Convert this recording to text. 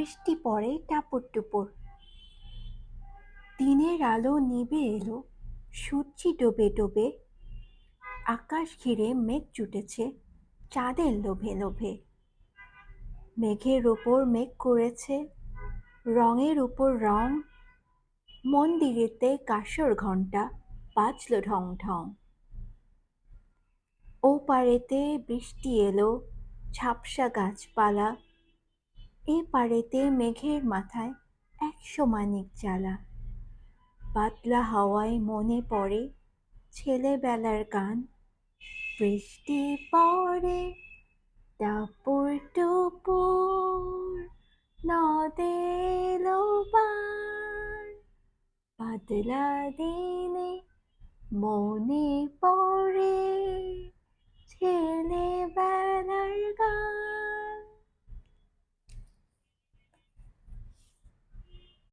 বৃষ্টি পড়ে টাপুর টুপুর। দিনের আলো নিভে এলো, সূর্যি ডোবে ডোবে। আকাশ ঘিরে মেঘ জুটেছে চাঁদের লোভে লোভে। মেঘের ওপর মেঘ করেছে রঙের উপর রং। মন্দিরেতে কাঁসর ঘণ্টা বাজলো ঢং ঢং। ও পারেতে বৃষ্টি এলো, ঝাপসা গাছপালা। এ পারেতে মেঘের মাথায় 100 মানিক জ্বালা। পাতলা হাওয়ায় মনে পড়ে ছেলেবেলার গান। বৃষ্টি পড়ে টাপুর টুপুর, নদে এলো বান। পাতলা দিনে মনে পড়ে ছেলে